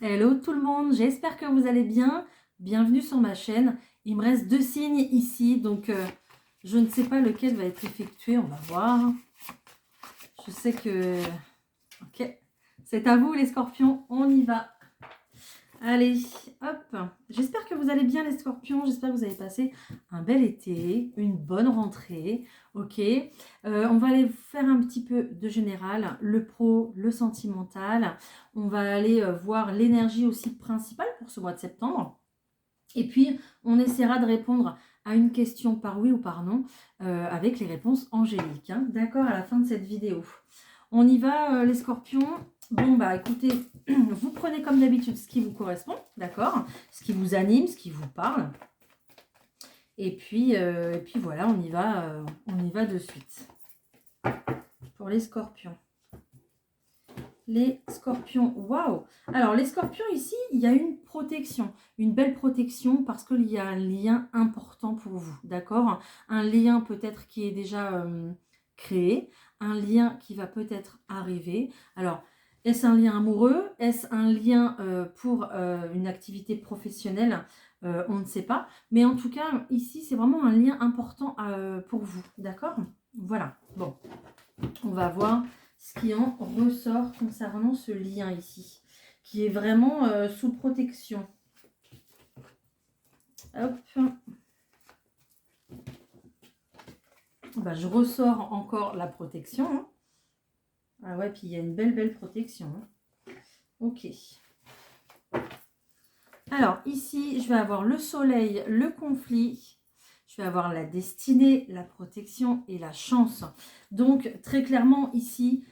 Hello tout le monde, j'espère que vous allez bien. Bienvenue sur ma chaîne. Il me reste 2 signes ici, donc je ne sais pas lequel va être effectué. On va voir. Je sais que... Ok, c'est à vous les scorpions, on y va. Allez, hop. J'espère que vous allez bien les scorpions. J'espère que vous avez passé un bel été, une bonne rentrée. Ok, on va aller faire un petit peu de général, le pro, le sentimental. On va aller voir l'énergie aussi principale pour ce mois de septembre. Et puis, on essaiera de répondre à une question par oui ou par non avec les réponses angéliques. Hein. D'accord, à la fin de cette vidéo. On y va, les scorpions. Bon, bah écoutez, vous prenez comme d'habitude ce qui vous correspond, d'accord? Ce qui vous anime, ce qui vous parle. Et puis voilà, on y va de suite. Pour les scorpions. Les scorpions, waouh! Alors, les scorpions, ici, il y a une protection, une belle protection parce qu'il y a un lien important pour vous, d'accord? Un lien peut-être qui est déjà créé, un lien qui va peut-être arriver. Alors, est-ce un lien amoureux? Est-ce un lien pour une activité professionnelle? On ne sait pas. Mais en tout cas, ici, c'est vraiment un lien important pour vous, d'accord? Voilà, bon, on va voir ce qui en ressort concernant ce lien ici, qui est vraiment sous protection. Hop. Bah, je ressors encore la protection. Hein. Ah ouais, puis il y a une belle protection. Hein. Ok. Alors, ici, je vais avoir le soleil, le conflit. Je vais avoir la destinée, la protection et la chance. Donc, très clairement, ici...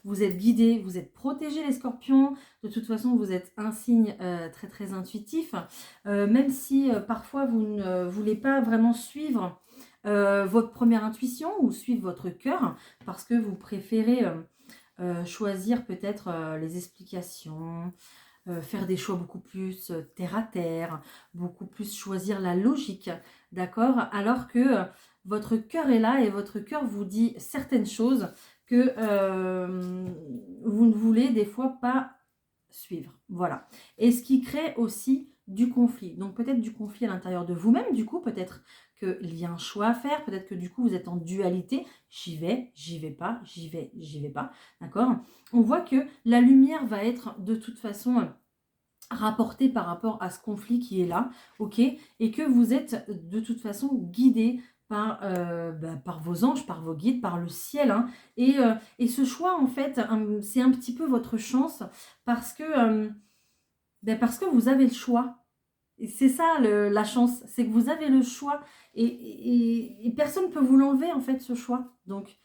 vous êtes guidés, vous êtes protégés les scorpions. De toute façon, vous êtes un signe très intuitif. Même si parfois vous ne voulez pas vraiment suivre votre première intuition ou suivre votre cœur parce que vous préférez choisir peut-être les explications, faire des choix beaucoup plus terre à terre, beaucoup plus choisir la logique, d'accord? Alors que votre cœur est là et votre cœur vous dit certaines choses que vous ne voulez des fois pas suivre. Voilà. Et ce qui crée aussi du conflit. Donc peut-être du conflit à l'intérieur de vous-même, du coup, peut-être qu'il y a un choix à faire, peut-être que du coup vous êtes en dualité, j'y vais pas, j'y vais pas, d'accord? On voit que la lumière va être de toute façon rapportée par rapport à ce conflit qui est là, ok? Et que vous êtes de toute façon guidé par vos anges, par vos guides, par le ciel. Hein. Et ce choix, en fait, c'est un petit peu votre chance parce parce que vous avez le choix. Et c'est ça la chance, c'est que vous avez le choix et personne ne peut vous l'enlever, en fait, ce choix. Donc,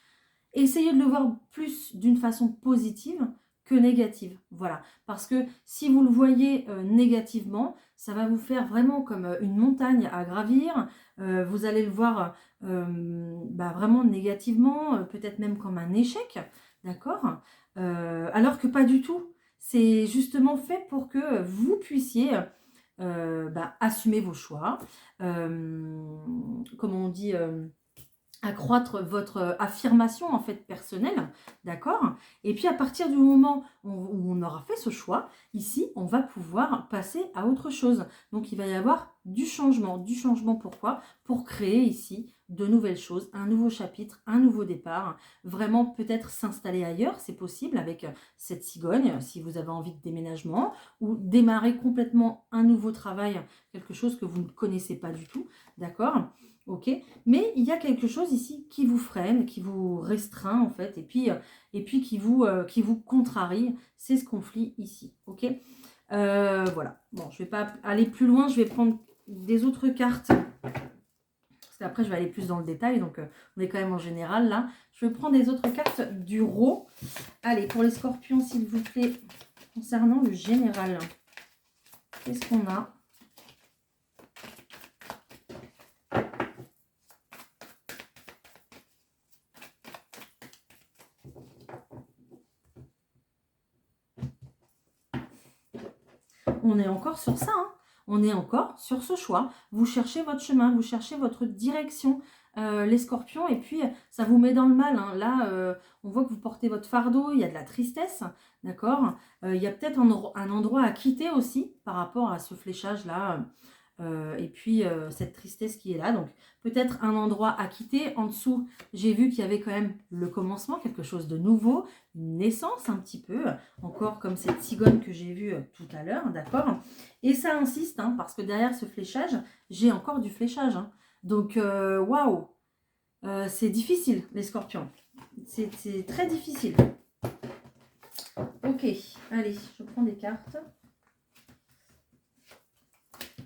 essayez de le voir plus d'une façon positive que négative. Voilà. Parce que si vous le voyez négativement, ça va vous faire vraiment comme une montagne à gravir. Vous allez le voir vraiment négativement, peut-être même comme un échec. D'accord. Alors que pas du tout. C'est justement fait pour que vous puissiez assumer vos choix. Comment on dit accroître votre affirmation en fait personnelle, d'accord? Et puis à partir du moment où on aura fait ce choix, ici, on va pouvoir passer à autre chose. Donc il va y avoir du changement. Du changement pourquoi? Pour créer ici de nouvelles choses, un nouveau chapitre, un nouveau départ. Vraiment peut-être s'installer ailleurs, c'est possible avec cette cigogne, si vous avez envie de déménagement, ou démarrer complètement un nouveau travail, quelque chose que vous ne connaissez pas du tout, d'accord? Ok, mais il y a quelque chose ici qui vous freine, qui vous restreint en fait, et puis qui vous contrarie, c'est ce conflit ici, ok. Voilà, bon, je ne vais pas aller plus loin, je vais prendre des autres cartes, parce qu'après je vais aller plus dans le détail, donc on est quand même en général là. Je vais prendre des autres cartes du Rot. Allez, pour les scorpions, s'il vous plaît, concernant le général, qu'est-ce qu'on a ? On est encore sur ça, hein. on est encore sur ce choix. Vous cherchez votre chemin, vous cherchez votre direction, les scorpions, et puis ça vous met dans le mal. Hein. Là, on voit que vous portez votre fardeau, il y a de la tristesse, d'accord. Il y a peut-être un endroit à quitter aussi par rapport à ce fléchage-là. Et puis cette tristesse qui est là, donc peut-être un endroit à quitter. En dessous, j'ai vu qu'il y avait quand même le commencement, quelque chose de nouveau, une naissance un petit peu, encore comme cette cigogne que j'ai vue tout à l'heure, d'accord. Et ça insiste, hein, parce que derrière ce fléchage, j'ai encore du fléchage. Hein. Donc, waouh, c'est difficile, les scorpions. C'est très difficile. Ok, allez, je prends des cartes.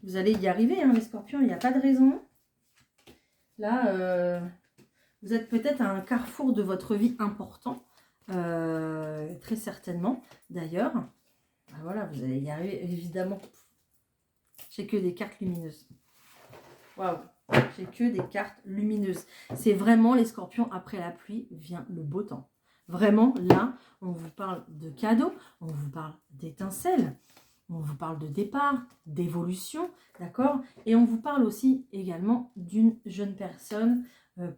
Vous allez y arriver, hein, les scorpions, il n'y a pas de raison. Là, vous êtes peut-être à un carrefour de votre vie important, très certainement. D'ailleurs, ben voilà, vous allez y arriver, évidemment. J'ai que des cartes lumineuses. Waouh, j'ai que des cartes lumineuses. C'est vraiment les scorpions, après la pluie vient le beau temps. Vraiment, là, on vous parle de cadeaux, on vous parle d'étincelles. On vous parle de départ, d'évolution, d'accord? Et on vous parle aussi également d'une jeune personne,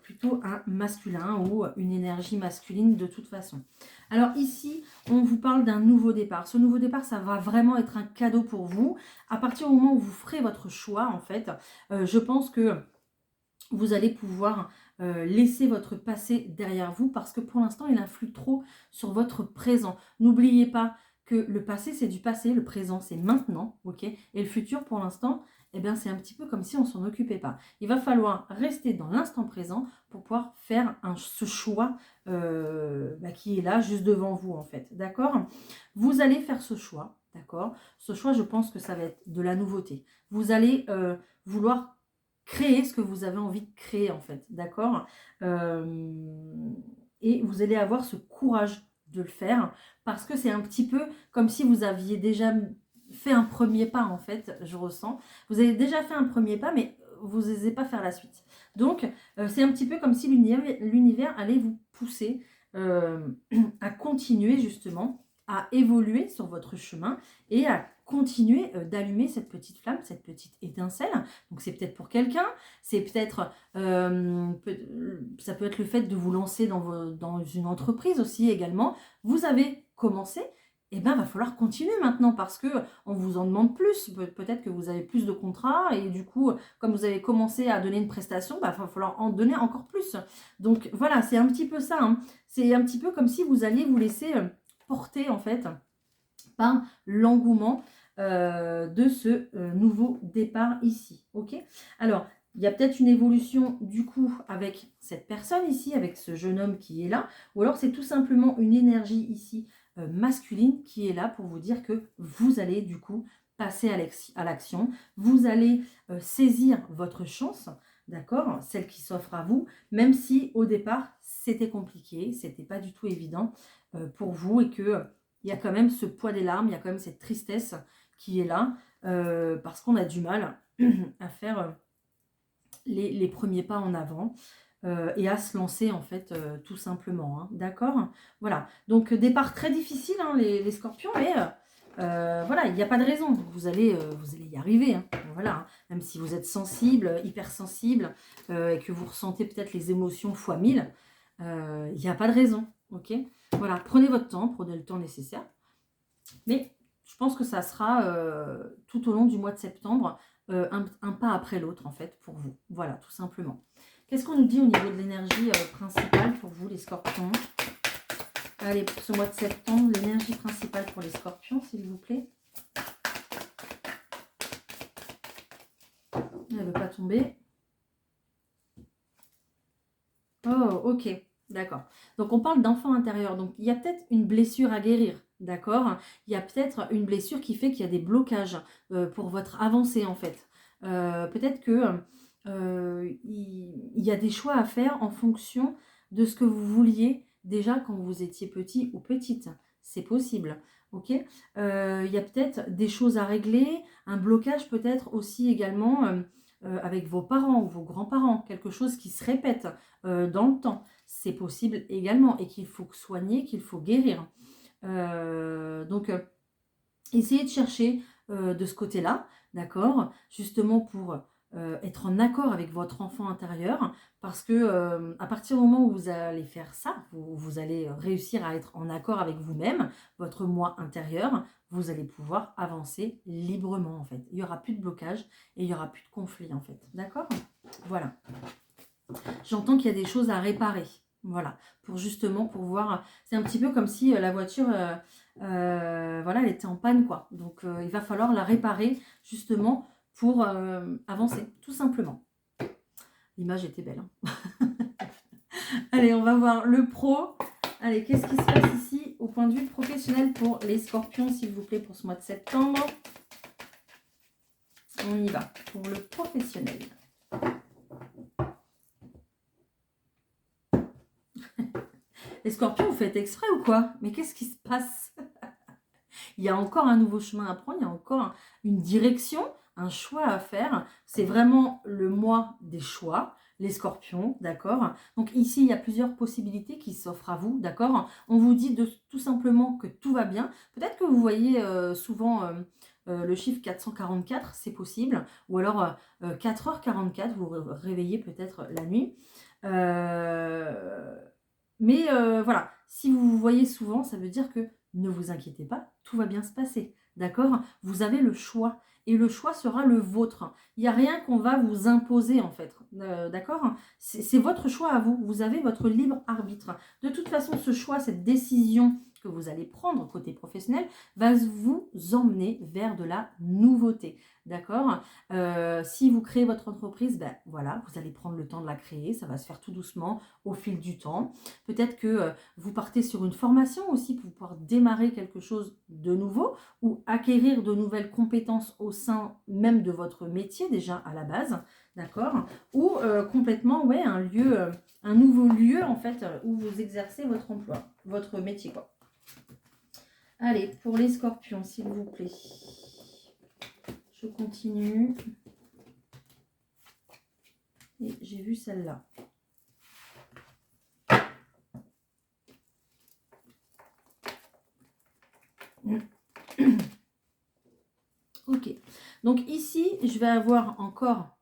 plutôt un masculin ou une énergie masculine de toute façon. Alors ici, on vous parle d'un nouveau départ. Ce nouveau départ, ça va vraiment être un cadeau pour vous. À partir du moment où vous ferez votre choix, en fait, je pense que vous allez pouvoir laisser votre passé derrière vous parce que pour l'instant, il influe trop sur votre présent. N'oubliez pas que le passé, c'est du passé, le présent, c'est maintenant, ok? Et le futur, pour l'instant, eh bien, c'est un petit peu comme si on ne s'en occupait pas. Il va falloir rester dans l'instant présent pour pouvoir faire ce choix qui est là, juste devant vous, en fait, d'accord? Vous allez faire ce choix, d'accord? Ce choix, je pense que ça va être de la nouveauté. Vous allez vouloir créer ce que vous avez envie de créer, en fait, d'accord? Et vous allez avoir ce courage de le faire, parce que c'est un petit peu comme si vous aviez déjà fait un premier pas, en fait, je ressens. Vous avez déjà fait un premier pas, mais vous n'osez pas faire la suite. Donc, c'est un petit peu comme si l'univers allait vous pousser à continuer, justement, à évoluer sur votre chemin et à continuer d'allumer cette petite flamme, cette petite étincelle. Donc c'est peut-être pour quelqu'un, c'est peut-être, ça peut être le fait de vous lancer dans une entreprise aussi également. Vous avez commencé, et bien va falloir continuer maintenant parce que on vous en demande plus. Peut-être que vous avez plus de contrats et du coup, comme vous avez commencé à donner une prestation, il va falloir en donner encore plus. Donc voilà, c'est un petit peu ça. Hein. C'est un petit peu comme si vous alliez vous laisser porter en fait par l'engouement de ce nouveau départ ici. Ok. Alors, il y a peut-être une évolution du coup avec cette personne ici, avec ce jeune homme qui est là, ou alors c'est tout simplement une énergie ici masculine qui est là pour vous dire que vous allez du coup passer à l'action, vous allez saisir votre chance, d'accord, celle qui s'offre à vous, même si au départ c'était compliqué, c'était pas du tout évident pour vous et que il y a quand même ce poids des larmes, il y a quand même cette tristesse qui est là, parce qu'on a du mal à faire les premiers pas en avant et à se lancer en fait tout simplement. Hein, d'accord? Voilà, donc départ très difficile hein, les scorpions, mais voilà, il n'y a pas de raison, vous allez y arriver. Hein, voilà, hein, même si vous êtes sensible, hypersensible, et que vous ressentez peut-être les émotions fois 1000, il n'y a pas de raison, ok? Voilà, prenez votre temps, prenez le temps nécessaire. Mais je pense que ça sera tout au long du mois de septembre, un pas après l'autre en fait pour vous. Voilà, tout simplement. Qu'est-ce qu'on nous dit au niveau de l'énergie principale pour vous les scorpions? Allez, pour ce mois de septembre, l'énergie principale pour les scorpions, s'il vous plaît. Elle ne veut pas tomber. Oh, ok, d'accord. Donc on parle d'enfant intérieur. Donc il y a peut-être une blessure à guérir. D'accord? Il y a peut-être une blessure qui fait qu'il y a des blocages pour votre avancée en fait. Peut-être que il y a des choix à faire en fonction de ce que vous vouliez déjà quand vous étiez petit ou petite. C'est possible. Ok? Il y a peut-être des choses à régler, un blocage peut-être aussi également avec vos parents ou vos grands-parents, quelque chose qui se répète dans le temps. C'est possible également et qu'il faut soigner, qu'il faut guérir. Donc, essayez de chercher de ce côté-là, d'accord? Justement pour être en accord avec votre enfant intérieur, parce que à partir du moment où vous allez faire ça, vous allez réussir à être en accord avec vous-même, votre moi intérieur, vous allez pouvoir avancer librement en fait. Il n'y aura plus de blocage et il n'y aura plus de conflit en fait, d'accord? Voilà. J'entends qu'il y a des choses à réparer. Voilà, pour justement pouvoir... C'est un petit peu comme si la voiture, voilà, elle était en panne, quoi. Donc, il va falloir la réparer, justement, pour avancer, tout simplement. L'image était belle. Hein. Allez, on va voir le pro. Allez, qu'est-ce qui se passe ici, au point de vue professionnel, pour les scorpions, s'il vous plaît, pour ce mois de septembre. On y va, pour le professionnel. Les scorpions, vous faites exprès ou quoi? Mais qu'est-ce qui se passe? Il y a encore un nouveau chemin à prendre, il y a encore une direction, un choix à faire. C'est vraiment le mois des choix, les scorpions, d'accord? Donc ici, il y a plusieurs possibilités qui s'offrent à vous, d'accord? On vous dit tout simplement que tout va bien. Peut-être que vous voyez souvent le chiffre 444, c'est possible. Ou alors 4h44, vous vous réveillez peut-être la nuit. Mais voilà, si vous vous voyez souvent, ça veut dire que ne vous inquiétez pas, tout va bien se passer. D'accord? Vous avez le choix. Et le choix sera le vôtre. Il n'y a rien qu'on va vous imposer, en fait. D'accord? C'est votre choix à vous. Vous avez votre libre arbitre. De toute façon, ce choix, cette décision que vous allez prendre côté professionnel va vous emmener vers de la nouveauté. D'accord? Si vous créez votre entreprise, ben voilà, vous allez prendre le temps de la créer. Ça va se faire tout doucement au fil du temps. Peut-être que vous partez sur une formation aussi pour pouvoir démarrer quelque chose de nouveau ou acquérir de nouvelles compétences au sein même de votre métier déjà à la base, d'accord? Ou complètement, ouais, un lieu, un nouveau lieu en fait où vous exercez votre emploi, votre métier quoi. Allez, pour les scorpions, s'il vous plaît. Je continue. Et j'ai vu celle-là. Ok, donc ici, je vais avoir encore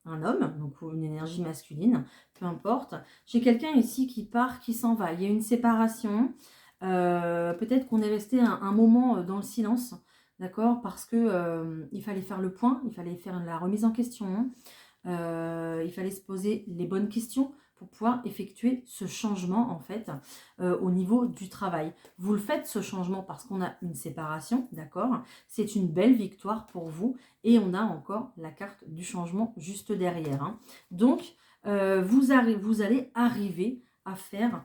un homme, donc une énergie masculine, peu importe. J'ai quelqu'un ici qui part, qui s'en va. Il y a une séparation. Peut-être qu'on est resté un moment dans le silence, d'accord? Parce que il fallait faire le point, il fallait faire la remise en question, il fallait se poser les bonnes questions pour pouvoir effectuer ce changement en fait au niveau du travail. Vous le faites ce changement parce qu'on a une séparation, d'accord? C'est une belle victoire pour vous et on a encore la carte du changement juste derrière. Hein. Donc vous allez arriver à faire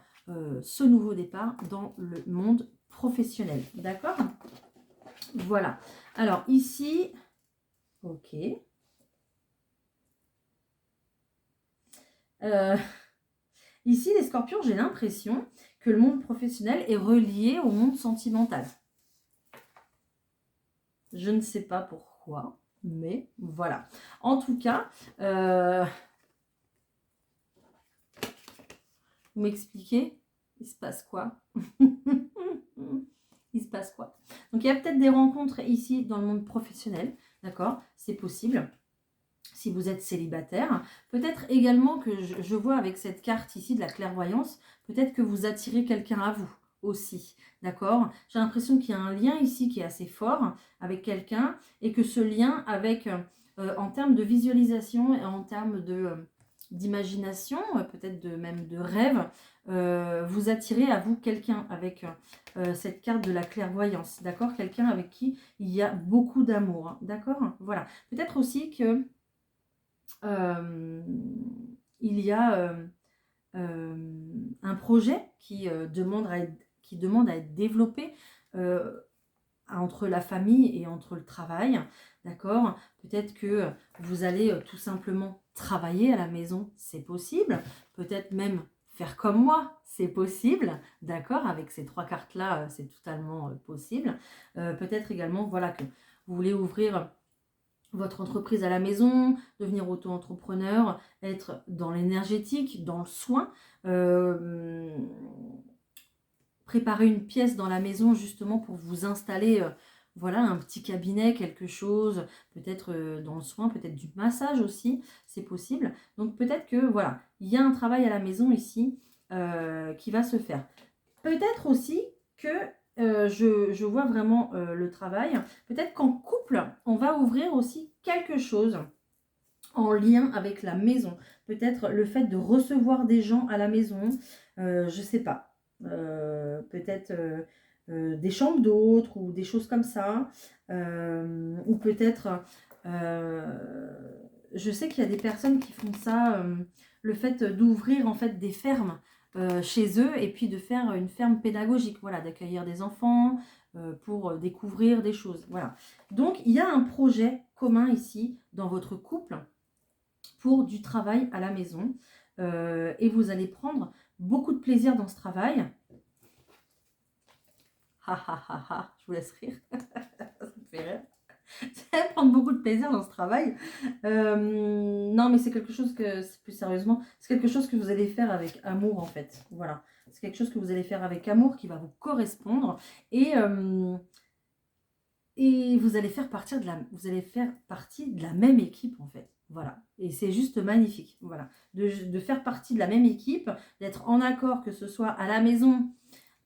ce nouveau départ dans le monde professionnel, d'accord? Voilà. Alors ici, ok. Ici, les scorpions, j'ai l'impression que le monde professionnel est relié au monde sentimental. Je ne sais pas pourquoi, mais voilà. En tout cas, vous m'expliquez, il se passe quoi? Il se passe quoi? Donc, il y a peut-être des rencontres ici dans le monde professionnel, d'accord? C'est possible. Si vous êtes célibataire, peut-être également que je vois avec cette carte ici de la clairvoyance, peut-être que vous attirez quelqu'un à vous aussi, d'accord? J'ai l'impression qu'il y a un lien ici qui est assez fort avec quelqu'un et que ce lien avec, en termes de visualisation et en termes d'imagination, peut-être même de rêve, vous attirez à vous quelqu'un avec cette carte de la clairvoyance, d'accord? Quelqu'un avec qui il y a beaucoup d'amour, hein, d'accord? Voilà. Peut-être aussi que il y a un projet qui demande à être développé entre la famille et entre le travail, d'accord? Peut-être que vous allez tout simplement travailler à la maison, c'est possible. Peut-être même faire comme moi, c'est possible, d'accord? Avec ces trois cartes-là, c'est totalement possible. Peut-être également, voilà, que vous voulez ouvrir votre entreprise à la maison, devenir auto-entrepreneur, être dans l'énergétique, dans le soin, préparer une pièce dans la maison justement pour vous installer voilà, un petit cabinet, quelque chose, peut-être dans le soin, peut-être du massage aussi, c'est possible. Donc peut-être que, voilà, il y a un travail à la maison ici qui va se faire. Peut-être aussi que je vois vraiment le travail. Peut-être qu'en couple, on va ouvrir aussi quelque chose en lien avec la maison. Peut-être le fait de recevoir des gens à la maison, je ne sais pas. Peut-être des chambres d'hôtes ou des choses comme ça. Ou peut-être, je sais qu'il y a des personnes qui font ça, le fait d'ouvrir en fait des fermes chez eux et puis de faire une ferme pédagogique, voilà, d'accueillir des enfants pour découvrir des choses. Voilà. Donc, il y a un projet commun ici dans votre couple pour du travail à la maison. Et vous allez prendre beaucoup de plaisir dans ce travail. Ha ha ha ha, je vous laisse rire. Ça me fait rire. Vous allez prendre beaucoup de plaisir dans ce travail. Non, mais c'est quelque chose que, plus sérieusement, c'est quelque chose que vous allez faire avec amour en fait. Voilà. C'est quelque chose que vous allez faire avec amour qui va vous correspondre. Et vous allez faire partie de la même équipe en fait. Voilà. Et c'est juste magnifique. Voilà. De faire partie de la même équipe, d'être en accord, que ce soit à la maison,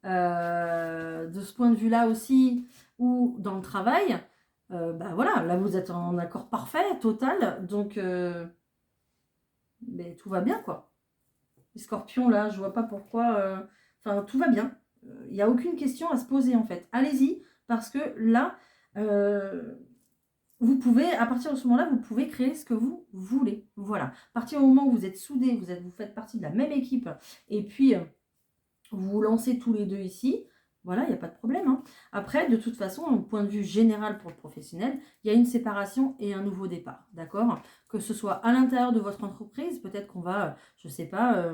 de ce point de vue-là aussi, ou dans le travail. Bah voilà, là vous êtes en accord parfait, total. Donc, mais tout va bien quoi. Les scorpions là, je vois pas pourquoi. Enfin, tout va bien. Il n'y a aucune question à se poser en fait. Allez-y, parce que là, vous pouvez, à partir de ce moment-là, vous pouvez créer ce que vous voulez. Voilà. À partir du moment où vous êtes soudés, vous faites partie de la même équipe, et puis vous vous lancez tous les deux ici, voilà, il n'y a pas de problème. Hein. Après, de toute façon, au point de vue général pour le professionnel, il y a une séparation et un nouveau départ. D'accord? Que ce soit à l'intérieur de votre entreprise, peut-être qu'on va, je ne sais pas,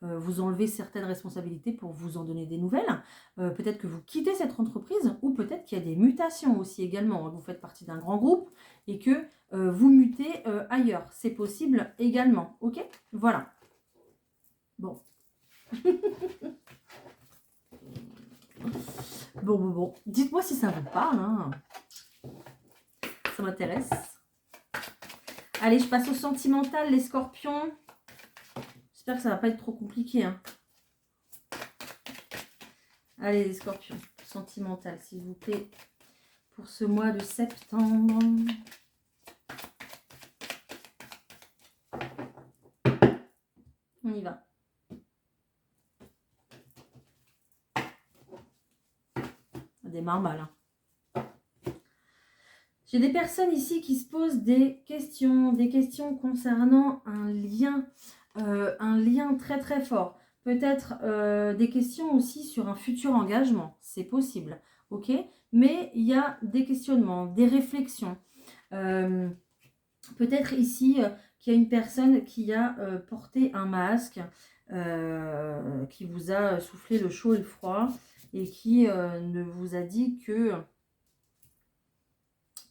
vous enlever certaines responsabilités pour vous en donner des nouvelles. Peut-être que vous quittez cette entreprise ou peut-être qu'il y a des mutations aussi également. Vous faites partie d'un grand groupe et que vous mutez ailleurs. C'est possible également. Ok? Voilà. Bon. Bon. Dites-moi si ça vous parle. Hein. Ça m'intéresse. Allez, je passe au sentimental, les scorpions. J'espère que ça va pas être trop compliqué. Hein. Allez, les scorpions. Sentimental, s'il vous plaît. Pour ce mois de septembre. On y va. Ça démarre mal. Hein. J'ai des personnes ici qui se posent des questions concernant un lien très très fort. Peut-être des questions aussi sur un futur engagement, c'est possible, ok? Mais il y a des questionnements, des réflexions. Peut-être ici qu'il y a une personne qui a porté un masque, qui vous a soufflé le chaud et le froid, et qui ne vous a dit que...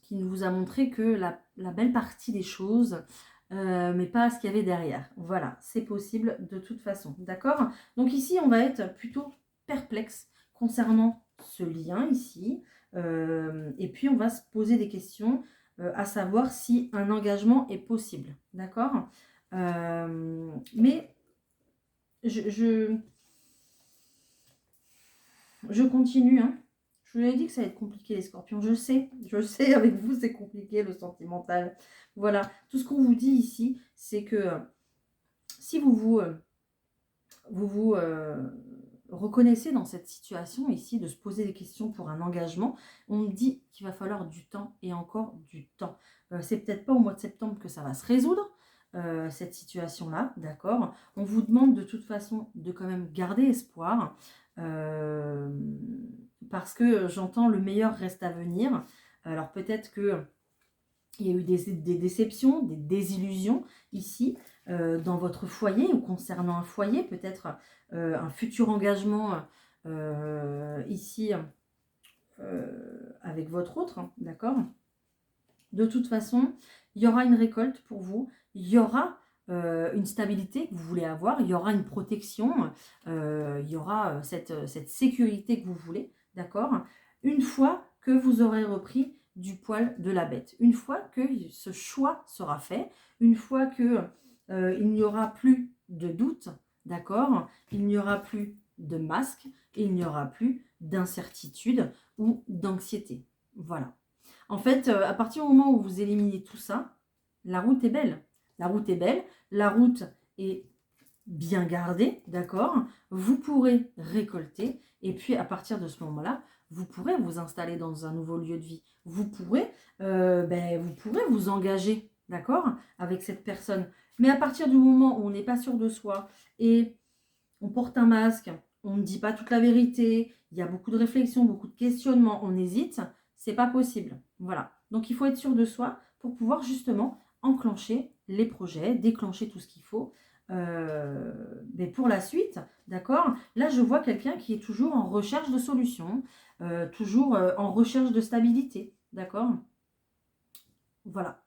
qui nous vous a montré que la belle partie des choses, mais pas ce qu'il y avait derrière. Voilà, c'est possible de toute façon. D'accord? Donc ici, on va être plutôt perplexe concernant ce lien ici. Et puis, on va se poser des questions à savoir si un engagement est possible. D'accord? Mais je continue, hein. Je vous ai dit que ça va être compliqué les scorpions. Je sais, avec vous c'est compliqué le sentimental. Voilà, tout ce qu'on vous dit ici, c'est que si vous reconnaissez dans cette situation ici de se poser des questions pour un engagement, on me dit qu'il va falloir du temps et encore du temps. C'est peut-être pas au mois de septembre que ça va se résoudre, cette situation-là, d'accord? On vous demande de toute façon de quand même garder espoir. Parce que j'entends le meilleur reste à venir. Alors peut-être que il y a eu des déceptions, des désillusions ici dans votre foyer ou concernant un foyer, peut-être un futur engagement ici avec votre autre, hein, d'accord? De toute façon, il y aura une récolte pour vous, il y aura une stabilité que vous voulez avoir, il y aura une protection, il y aura cette sécurité que vous voulez, d'accord? Une fois que vous aurez repris du poil de la bête. Une fois que ce choix sera fait, une fois que il n'y aura plus de doute, d'accord, il n'y aura plus de masque et il n'y aura plus d'incertitude ou d'anxiété. Voilà. En fait, à partir du moment où vous éliminez tout ça, la route est belle. La route est belle, la route est bien gardée, d'accord. Vous pourrez récolter et puis à partir de ce moment-là, vous pourrez vous installer dans un nouveau lieu de vie. Vous pourrez vous engager, d'accord, avec cette personne. Mais à partir du moment où on n'est pas sûr de soi et on porte un masque, on ne dit pas toute la vérité, il y a beaucoup de réflexions, beaucoup de questionnements, on hésite, c'est pas possible. Voilà. Donc il faut être sûr de soi pour pouvoir justement enclencher les projets, déclencher tout ce qu'il faut. Mais pour la suite, d'accord, là je vois quelqu'un qui est toujours en recherche de solutions, toujours en recherche de stabilité, d'accord. Voilà.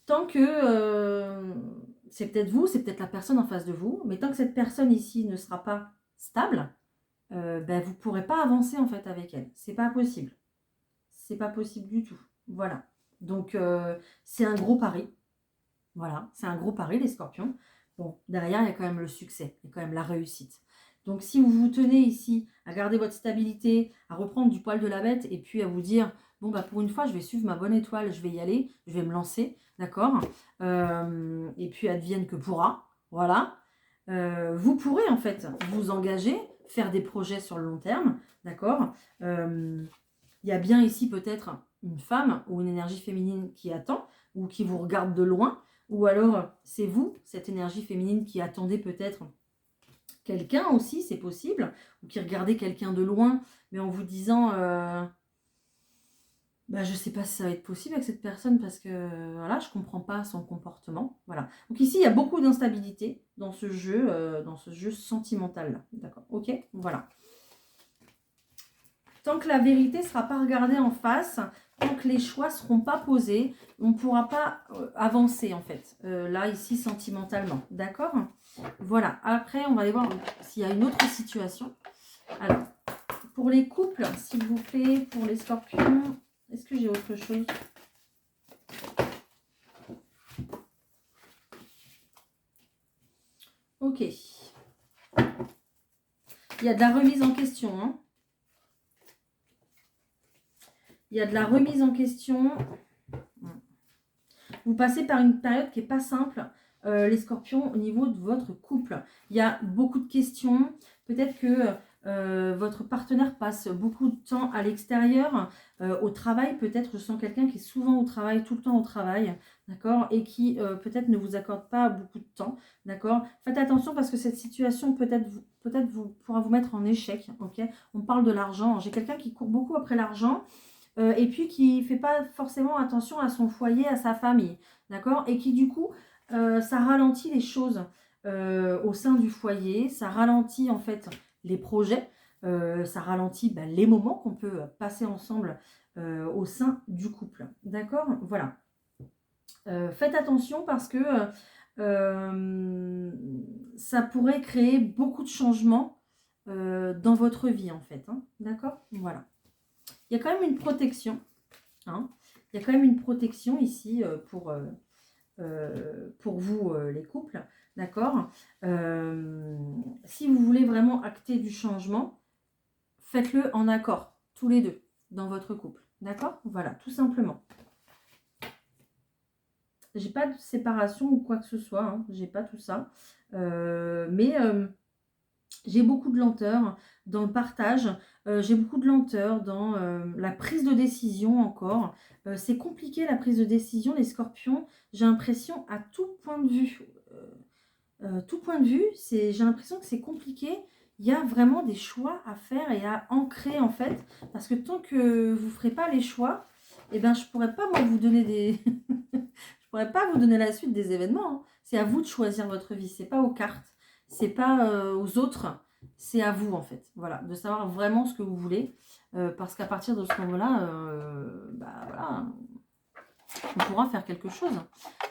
Tant que c'est peut-être vous, c'est peut-être la personne en face de vous, mais tant que cette personne ici ne sera pas stable, vous ne pourrez pas avancer en fait avec elle. C'est pas possible. C'est pas possible du tout. Voilà. Donc c'est un gros pari. Voilà, c'est un gros pari les scorpions. Bon, derrière, il y a quand même le succès, il y a quand même la réussite. Donc si vous vous tenez ici à garder votre stabilité, à reprendre du poil de la bête et puis à vous dire, bon bah pour une fois, je vais suivre ma bonne étoile, je vais y aller, je vais me lancer, d'accord, et puis advienne que pourra, voilà. Vous pourrez en fait vous engager, faire des projets sur le long terme, d'accord. Il y a bien ici peut-être une femme ou une énergie féminine qui attend ou qui vous regarde de loin, ou alors c'est vous, cette énergie féminine qui attendez peut-être quelqu'un aussi, c'est possible, ou qui regardez quelqu'un de loin, mais en vous disant je ne sais pas si ça va être possible avec cette personne parce que voilà, je ne comprends pas son comportement. Voilà. Donc ici, il y a beaucoup d'instabilité dans ce jeu sentimental-là. D'accord. Ok, voilà. Tant que la vérité ne sera pas regardée en face, tant que les choix ne seront pas posés, on ne pourra pas avancer en fait. Là, ici, sentimentalement. D'accord? Voilà. Après, on va aller voir s'il y a une autre situation. Alors, pour les couples, s'il vous plaît, pour les scorpions, est-ce que j'ai autre chose? Ok. Il y a de la remise en question, hein. Il y a de la remise en question. Vous passez par une période qui n'est pas simple, les scorpions, au niveau de votre couple. Il y a beaucoup de questions. Peut-être que votre partenaire passe beaucoup de temps à l'extérieur, au travail. Peut-être je sens quelqu'un qui est souvent au travail, tout le temps au travail, d'accord, et qui peut-être ne vous accorde pas beaucoup de temps, d'accord. Faites attention parce que cette situation peut-être pourra vous mettre en échec, ok. On parle de l'argent. J'ai quelqu'un qui court beaucoup après l'argent. Et puis qui ne fait pas forcément attention à son foyer, à sa famille, d'accord. Et qui du coup, ça ralentit les choses au sein du foyer, ça ralentit en fait les projets, ça ralentit les moments qu'on peut passer ensemble au sein du couple, d'accord. Voilà. Faites attention parce que ça pourrait créer beaucoup de changements dans votre vie en fait, hein, d'accord. Voilà. Il y a quand même une protection. Hein. Il y a quand même une protection ici pour vous, les couples. D'accord. Si vous voulez vraiment acter du changement, faites-le en accord, tous les deux, dans votre couple. D'accord. Voilà, tout simplement. J'ai pas de séparation ou quoi que ce soit. Hein. J'ai pas tout ça. Mais j'ai beaucoup de lenteur dans le partage, j'ai beaucoup de lenteur dans la prise de décision encore. C'est compliqué la prise de décision, les scorpions. J'ai l'impression à tout point de vue. J'ai l'impression que c'est compliqué. Il y a vraiment des choix à faire et à ancrer en fait. Parce que tant que vous ne ferez pas les choix, je ne pourrais pas moi vous donner des... je pourrais pas vous donner la suite des événements. Hein. C'est à vous de choisir votre vie, c'est pas aux cartes. C'est pas aux autres, c'est à vous en fait. Voilà, de savoir vraiment ce que vous voulez. Parce qu'à partir de ce moment-là, voilà, on pourra faire quelque chose.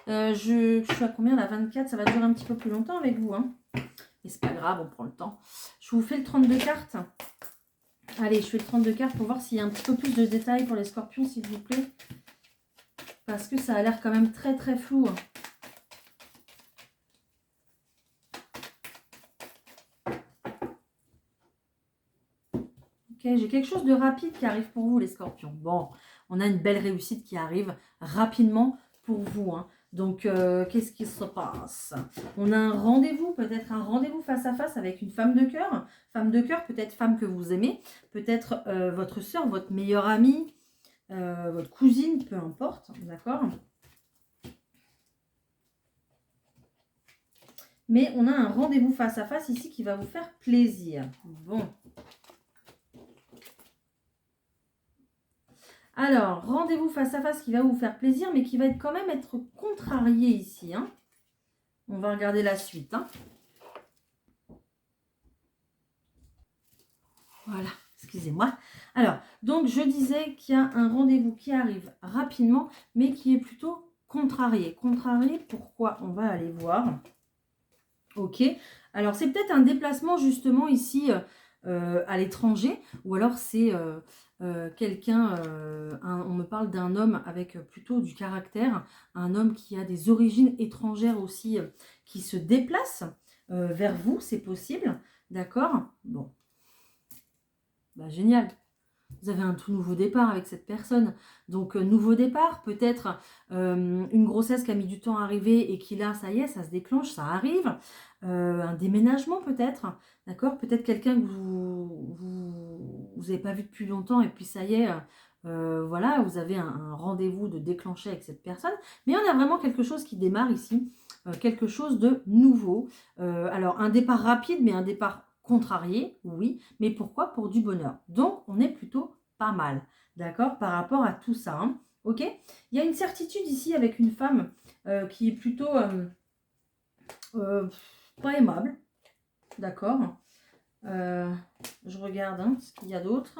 Je suis à combien là, 24, ça va durer un petit peu plus longtemps avec vous. Hein. Mais c'est pas grave, on prend le temps. Je vous fais le 32 cartes. Allez, je fais le 32 cartes pour voir s'il y a un petit peu plus de détails pour les scorpions, s'il vous plaît. Parce que ça a l'air quand même très très flou. Ok, j'ai quelque chose de rapide qui arrive pour vous, les scorpions. Bon, on a une belle réussite qui arrive rapidement pour vous. Hein. Donc, qu'est-ce qui se passe? On a un rendez-vous, peut-être un rendez-vous face à face avec une femme de cœur. Femme de cœur, peut-être femme que vous aimez. Peut-être votre soeur, votre meilleure amie, votre cousine, peu importe. D'accord? Mais on a un rendez-vous face à face ici qui va vous faire plaisir. Bon. Alors, rendez-vous face à face qui va vous faire plaisir, mais qui va quand même être contrarié ici. Hein. On va regarder la suite. Hein. Voilà, excusez-moi. Alors, donc je disais qu'il y a un rendez-vous qui arrive rapidement, mais qui est plutôt contrarié. Contrarié, pourquoi? On va aller voir. Ok, alors c'est peut-être un déplacement justement ici à l'étranger, ou alors c'est quelqu'un, on me parle d'un homme avec plutôt du caractère, un homme qui a des origines étrangères aussi, qui se déplace vers vous, c'est possible, d'accord? Bon, bah génial. Vous avez un tout nouveau départ avec cette personne. Donc, nouveau départ, peut-être une grossesse qui a mis du temps à arriver et qui là, ça y est, ça se déclenche, ça arrive. Un déménagement peut-être, d'accord? Peut-être quelqu'un que vous n'avez pas vu depuis longtemps et puis ça y est, voilà, vous avez un rendez-vous de déclencher avec cette personne. Mais on a vraiment quelque chose qui démarre ici, quelque chose de nouveau. Alors, un départ rapide, mais un départ contrarié, oui, mais pourquoi? Pour du bonheur. Donc, on est plutôt pas mal, d'accord, par rapport à tout ça. Hein. Ok. Il y a une certitude ici avec une femme qui est plutôt euh, pas aimable, d'accord. Je regarde hein, ce qu'il y a d'autre.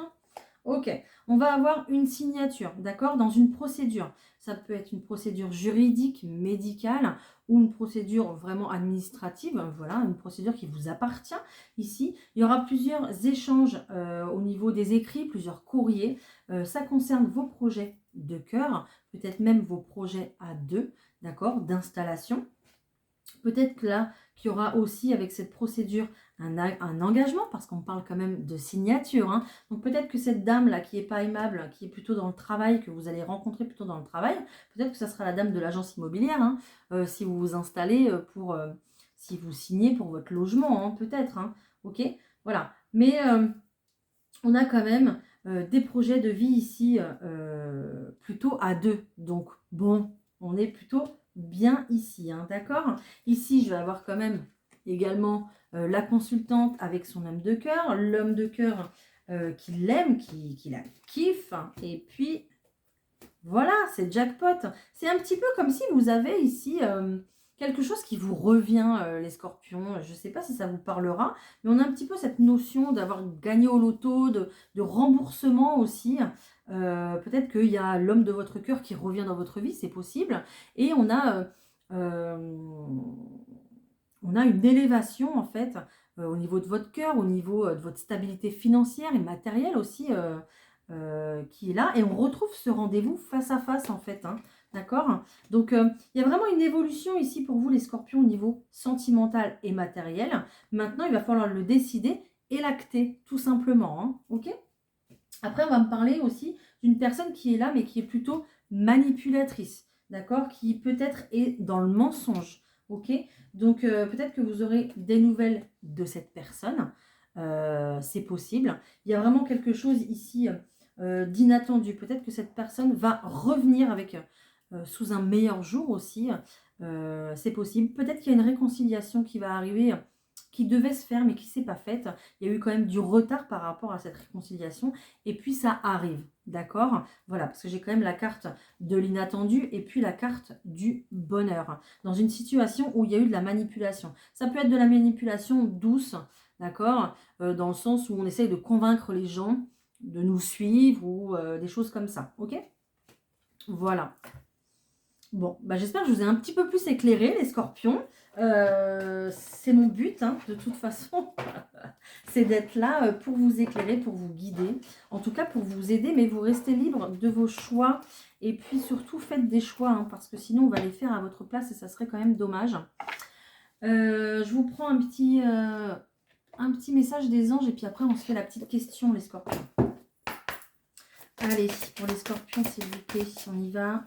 Ok, on va avoir une signature, d'accord, dans une procédure. Ça peut être une procédure juridique, médicale ou une procédure vraiment administrative. Voilà, une procédure qui vous appartient ici. Il y aura plusieurs échanges au niveau des écrits, plusieurs courriers. Ça concerne vos projets de cœur, peut-être même vos projets à deux, d'accord, d'installation. Peut-être que là, qu'il y aura aussi avec cette procédure un engagement, parce qu'on parle quand même de signature. Hein. Donc peut-être que cette dame-là qui n'est pas aimable, qui est plutôt dans le travail, que vous allez rencontrer plutôt dans le travail, peut-être que ça sera la dame de l'agence immobilière, hein, si vous vous installez si vous signez pour votre logement, hein, peut-être. Hein. Ok, voilà. Mais on a quand même des projets de vie ici plutôt à deux. Donc bon, on est plutôt bien ici, hein, d'accord? Ici, je vais avoir quand même également la consultante avec son homme de cœur, l'homme de cœur qui l'aime, qui la kiffe, et puis voilà, c'est jackpot. C'est un petit peu comme si vous avez ici quelque chose qui vous revient, les scorpions. Je ne sais pas si ça vous parlera, mais on a un petit peu cette notion d'avoir gagné au loto, de remboursement aussi. Peut-être qu'il y a l'homme de votre cœur qui revient dans votre vie, c'est possible. Et on a une élévation en fait au niveau de votre cœur, au niveau de votre stabilité financière et matérielle aussi qui est là. Et on retrouve ce rendez-vous face à face en fait. Hein, d'accord? Donc il y a vraiment une évolution ici pour vous les scorpions au niveau sentimental et matériel. Maintenant il va falloir le décider et l'acter tout simplement. Hein, ok? Après on va me parler aussi d'une personne qui est là mais qui est plutôt manipulatrice. D'accord? Qui peut-être est dans le mensonge. Ok, donc peut-être que vous aurez des nouvelles de cette personne. C'est possible. Il y a vraiment quelque chose ici d'inattendu. Peut-être que cette personne va revenir avec sous un meilleur jour aussi. C'est possible. Peut-être qu'il y a une réconciliation qui va arriver, qui devait se faire mais qui ne s'est pas faite. Il y a eu quand même du retard par rapport à cette réconciliation. Et puis ça arrive. D'accord? Voilà, parce que j'ai quand même la carte de l'inattendu et puis la carte du bonheur. Dans une situation où il y a eu de la manipulation. Ça peut être de la manipulation douce, d'accord? Dans le sens où on essaye de convaincre les gens de nous suivre ou des choses comme ça. Ok? Voilà. Bon, bah, j'espère que je vous ai un petit peu plus éclairé, les scorpions. C'est mon but, hein, de toute façon. C'est d'être là pour vous éclairer, pour vous guider. En tout cas, pour vous aider, mais vous restez libre de vos choix. Et puis surtout, faites des choix, hein, parce que sinon, on va les faire à votre place et ça serait quand même dommage. Je vous prends un petit message des anges et puis après, on se fait la petite question, les scorpions. Allez, pour les scorpions, s'il vous plaît, on y va.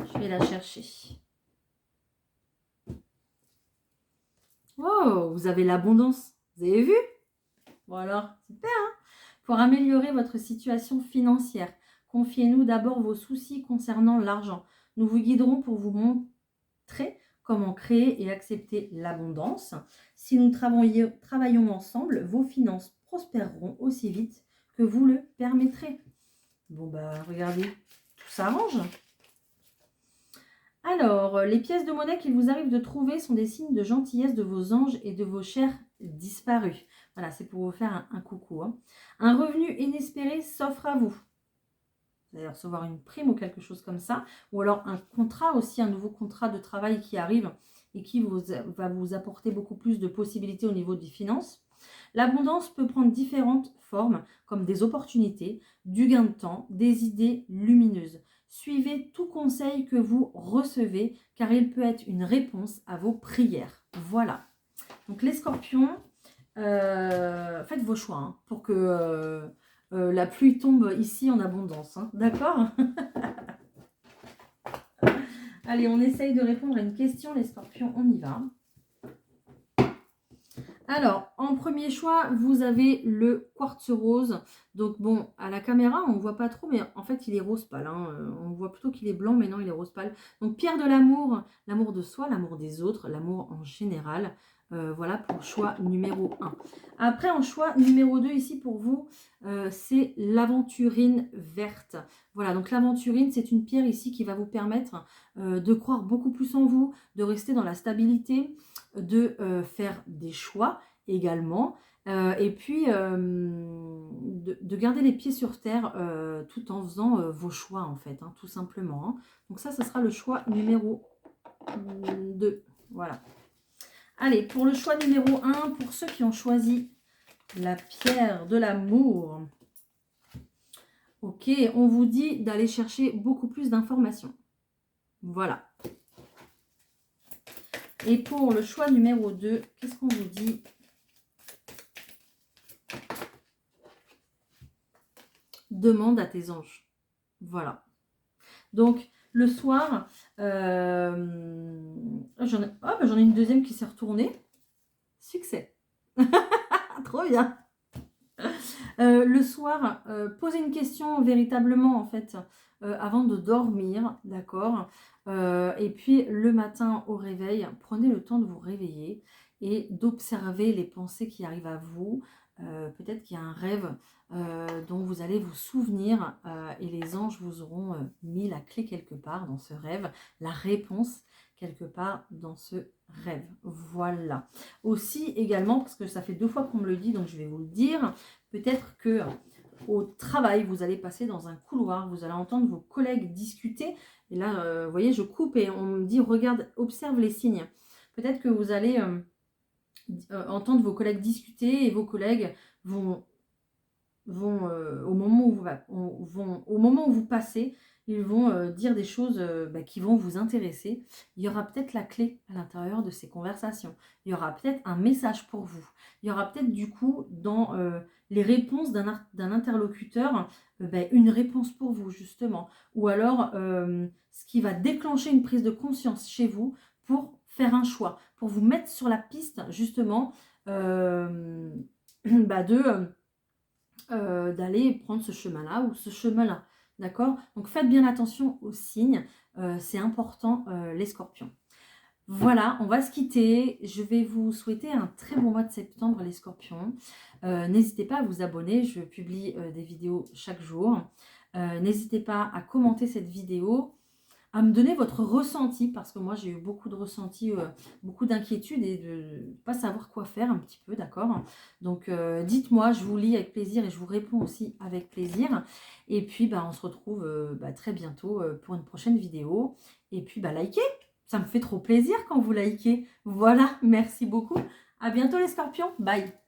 Je vais la chercher. Oh, vous avez l'abondance. Vous avez vu? Voilà, super. Hein, pour améliorer votre situation financière, confiez-nous d'abord vos soucis concernant l'argent. Nous vous guiderons pour vous montrer comment créer et accepter l'abondance. Si nous travaillons ensemble, vos finances prospéreront aussi vite que vous le permettrez. Bon, bah, regardez, tout s'arrange. Alors, les pièces de monnaie qu'il vous arrive de trouver sont des signes de gentillesse de vos anges et de vos chers disparus. Voilà, c'est pour vous faire un coucou. Hein. Un revenu inespéré s'offre à vous. Vous allez recevoir une prime ou quelque chose comme ça. Ou alors un contrat aussi, un nouveau contrat de travail qui arrive et qui va vous apporter beaucoup plus de possibilités au niveau des finances. L'abondance peut prendre différentes formes, comme des opportunités, du gain de temps, des idées lumineuses. Suivez tout conseil que vous recevez, car il peut être une réponse à vos prières. Voilà. Donc les scorpions, faites vos choix, hein, pour que la pluie tombe ici en abondance. Hein. D'accord? Allez, on essaye de répondre à une question, les scorpions, on y va. Alors, en premier choix, vous avez le quartz rose. Donc bon, à la caméra, on ne voit pas trop, mais en fait, il est rose pâle. Hein. On voit plutôt qu'il est blanc, mais non, il est rose pâle. Donc, pierre de l'amour, l'amour de soi, l'amour des autres, l'amour en général. Voilà pour choix numéro 1. Après, en choix numéro 2, ici pour vous, c'est l'aventurine verte. Voilà, donc l'aventurine, c'est une pierre ici qui va vous permettre de croire beaucoup plus en vous, de rester dans la stabilité, de faire des choix également, et puis de garder les pieds sur terre tout en faisant vos choix en fait, hein, tout simplement. Hein. Donc ça, ce sera le choix numéro 2. Voilà. Allez, pour le choix numéro 1, pour ceux qui ont choisi la pierre de l'amour, ok, on vous dit d'aller chercher beaucoup plus d'informations. Voilà. Et pour le choix numéro 2, qu'est-ce qu'on vous dit? Demande à tes anges. Voilà. Donc, le soir, j'en ai une deuxième qui s'est retournée. Succès. Trop bien. Le soir, posez une question véritablement, en fait, avant de dormir, d'accord. Et puis, le matin au réveil, prenez le temps de vous réveiller et d'observer les pensées qui arrivent à vous. Peut-être qu'il y a un rêve dont vous allez vous souvenir et les anges vous auront mis la clé quelque part dans ce rêve, la réponse quelque part dans ce rêve. Voilà. Aussi également, parce que ça fait 2 fois qu'on me le dit, donc je vais vous le dire, peut-être que au travail, vous allez passer dans un couloir, vous allez entendre vos collègues discuter. Et là, vous voyez, je coupe et on me dit, regarde, observe les signes. Peut-être que vous allez entendre vos collègues discuter et vos collègues vont au moment où vous passez, ils vont dire des choses qui vont vous intéresser. Il y aura peut-être la clé à l'intérieur de ces conversations. Il y aura peut-être un message pour vous. Il y aura peut-être du coup dans les réponses d'un interlocuteur, une réponse pour vous justement. Ou alors ce qui va déclencher une prise de conscience chez vous pour faire un choix, pour vous mettre sur la piste justement d'aller prendre ce chemin-là ou ce chemin-là. D'accord? Donc faites bien attention aux signes. C'est important, les scorpions. Voilà, on va se quitter. Je vais vous souhaiter un très bon mois de septembre, les scorpions. N'hésitez pas à vous abonner. Je publie des vidéos chaque jour. N'hésitez pas à commenter cette vidéo, à me donner votre ressenti, parce que moi j'ai eu beaucoup de ressentis, beaucoup d'inquiétudes et de ne pas savoir quoi faire un petit peu, d'accord? Donc dites-moi, je vous lis avec plaisir et je vous réponds aussi avec plaisir. Et puis bah, on se retrouve très bientôt pour une prochaine vidéo. Et puis bah, likez, ça me fait trop plaisir quand vous likez. Voilà, merci beaucoup. À bientôt les scorpions, bye!